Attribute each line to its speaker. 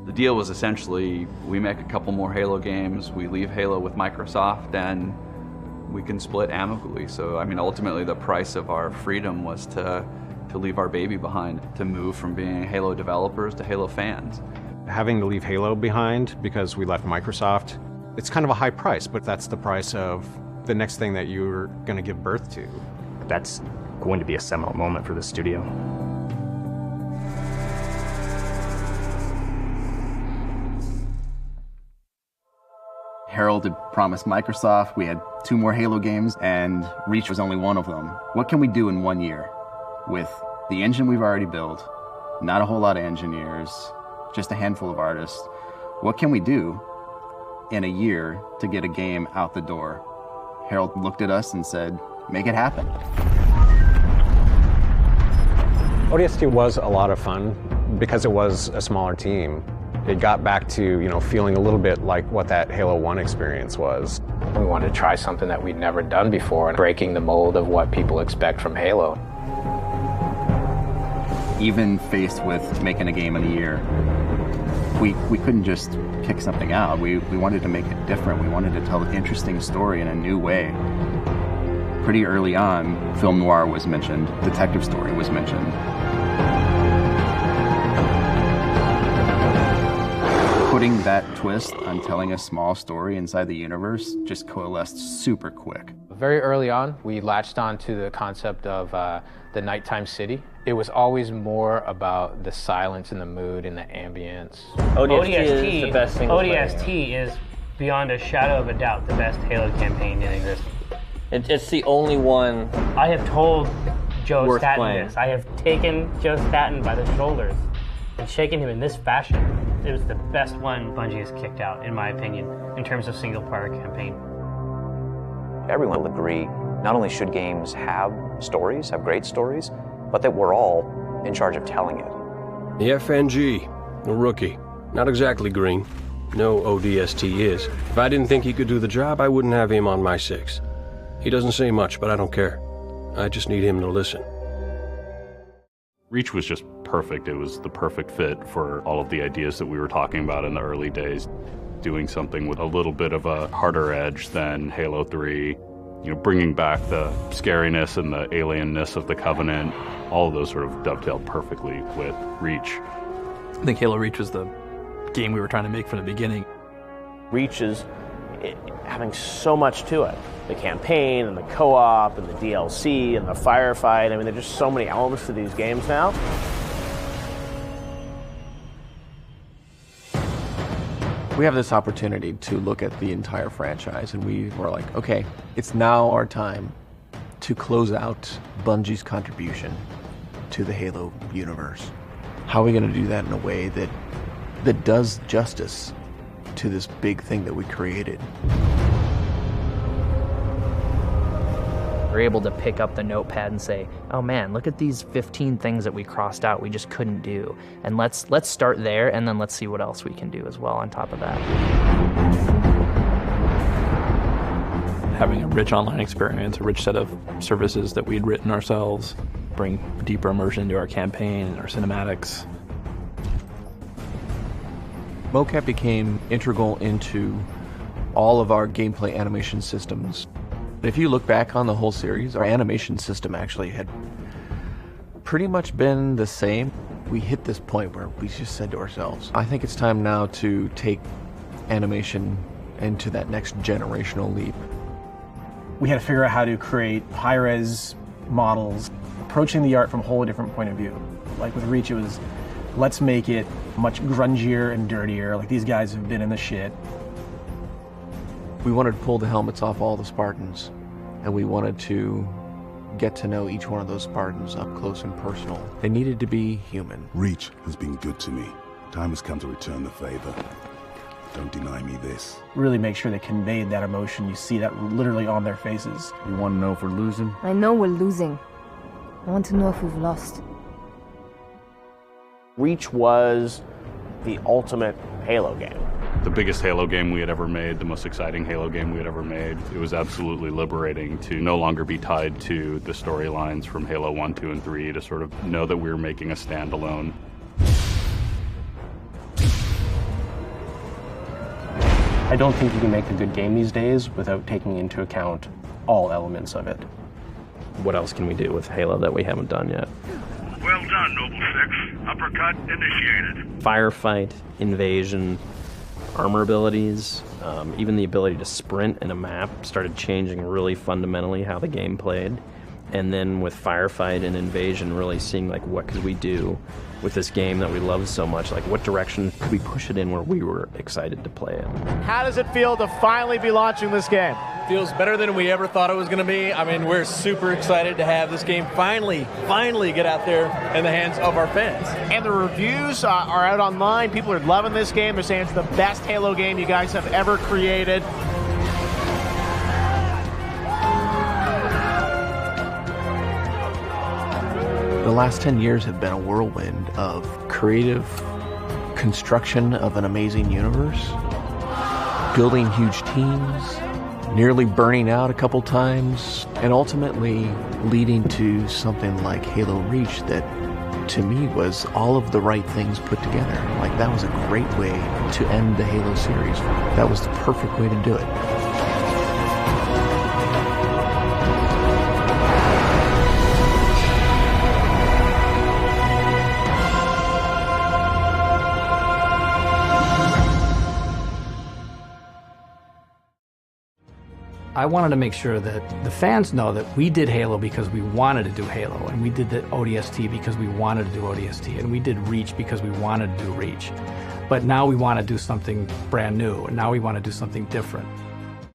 Speaker 1: The deal was essentially, we make a couple more Halo games, we leave Halo with Microsoft, and we can split amicably. So, I mean, ultimately the price of our freedom was to leave our baby behind, to move from being Halo developers to Halo fans.
Speaker 2: Having to leave Halo behind because we left Microsoft, it's kind of a high price, but that's the price of the next thing that you're going to give birth to.
Speaker 3: That's going to be a seminal moment for the studio.
Speaker 4: Harold had promised Microsoft we had 2 more Halo games, and Reach was only one of them. What can we do in 1 year with the engine we've already built, not a whole lot of engineers, just a handful of artists? What can we do in a year to get a game out the door? Harold looked at us and said, make it happen.
Speaker 2: ODST was a lot of fun because it was a smaller team. It got back to, feeling a little bit like what that Halo 1 experience was.
Speaker 5: We wanted to try something that we'd never done before, and breaking the mold of what people expect from Halo.
Speaker 4: Even faced with making a game in a year, we couldn't just kick something out. We wanted to make it different. We wanted to tell an interesting story in a new way. Pretty early on, film noir was mentioned, detective story was mentioned. Putting that twist on telling a small story inside the universe just coalesced super quick.
Speaker 5: Very early on, we latched on to the concept of the nighttime city. It was always more about the silence and the mood and the ambience.
Speaker 6: ODST is the best single player. ODST is, beyond a shadow of a doubt, the best Halo campaign in existence.
Speaker 7: It's the only one.
Speaker 6: I have told Joe
Speaker 7: worth
Speaker 6: Staten
Speaker 7: playing.
Speaker 6: this. I have taken Joe Staten by the shoulders and shaken him in this fashion. It was the best one Bungie has kicked out, in my opinion, in terms of single-player campaign.
Speaker 8: Everyone will agree, not only should games have stories, have great stories, but that we're all in charge of telling it.
Speaker 9: The FNG, a rookie. Not exactly green. No ODST is. If I didn't think he could do the job, I wouldn't have him on my 6. He doesn't say much, but I don't care. I just need him to listen.
Speaker 10: Reach was just perfect. It was the perfect fit for all of the ideas that we were talking about in the early days. Doing something with a little bit of a harder edge than Halo 3, bringing back the scariness and the alienness of the Covenant. All of those sort of dovetailed perfectly with Reach.
Speaker 11: I think Halo Reach was the game we were trying to make from the beginning.
Speaker 12: Reach is having so much to it. The campaign and the co-op and the DLC and the firefight. I mean, there's just so many elements to these games now.
Speaker 13: We have this opportunity to look at the entire franchise, and we were like, okay, it's now our time to close out Bungie's contribution to the Halo universe. How are we going to do that in a way that does justice to this big thing that we created?
Speaker 14: We're able to pick up the notepad and say, oh man, look at these 15 things that we crossed out we just couldn't do. And let's start there, and then let's see what else we can do as well on top of that.
Speaker 11: Having a rich online experience, a rich set of services that we'd written ourselves, bring deeper immersion into our campaign and our cinematics.
Speaker 13: Mocap became integral into all of our gameplay animation systems. If you look back on the whole series, our animation system actually had pretty much been the same. We hit this point where we just said to ourselves, I think it's time now to take animation into that next generational leap.
Speaker 15: We had to figure out how to create high-res models, approaching the art from a whole different point of view. Like with Reach, it was, let's make it much grungier and dirtier, like these guys have been in the shit.
Speaker 13: We wanted to pull the helmets off all the Spartans, and we wanted to get to know each one of those Spartans up close and personal. They needed to be human.
Speaker 16: Reach has been good to me. Time has come to return the favor. Don't deny me this.
Speaker 15: Really make sure they conveyed that emotion. You see that literally on their faces.
Speaker 4: You want to know if we're losing?
Speaker 17: I know we're losing. I want to know if we've lost.
Speaker 12: Reach was the ultimate Halo game.
Speaker 10: The biggest Halo game we had ever made, the most exciting Halo game we had ever made. It was absolutely liberating to no longer be tied to the storylines from Halo 1, 2, and 3, to sort of know that we were making a standalone.
Speaker 15: I don't think you can make a good game these days without taking into account all elements of it.
Speaker 12: What else can we do with Halo that we haven't done yet?
Speaker 18: Well done, Noble Six. Uppercut initiated.
Speaker 12: Firefight, invasion, armor abilities, even the ability to sprint in a map started changing really fundamentally how the game played. And then with Firefight and Invasion, really seeing like what could we do with this game that we love so much, like what direction could we push it in where we were excited to play it.
Speaker 19: How does it feel to finally be launching this game?
Speaker 20: Feels better than we ever thought it was going to be. I mean, we're super excited to have this game finally get out there in the hands of our fans.
Speaker 19: And the reviews are out online. People are loving this game. They're saying it's the best Halo game you guys have ever created.
Speaker 13: The last 10 years have been a whirlwind of creative construction of an amazing universe, building huge teams, nearly burning out a couple times, and ultimately leading to something like Halo Reach that, to me, was all of the right things put together. Like, that was a great way to end the Halo series. That was the perfect way to do it.
Speaker 21: I wanted to make sure that the fans know that we did Halo because we wanted to do Halo, and we did the ODST because we wanted to do ODST, and we did Reach because we wanted to do Reach. But now we want to do something brand new, and now we want to do something different.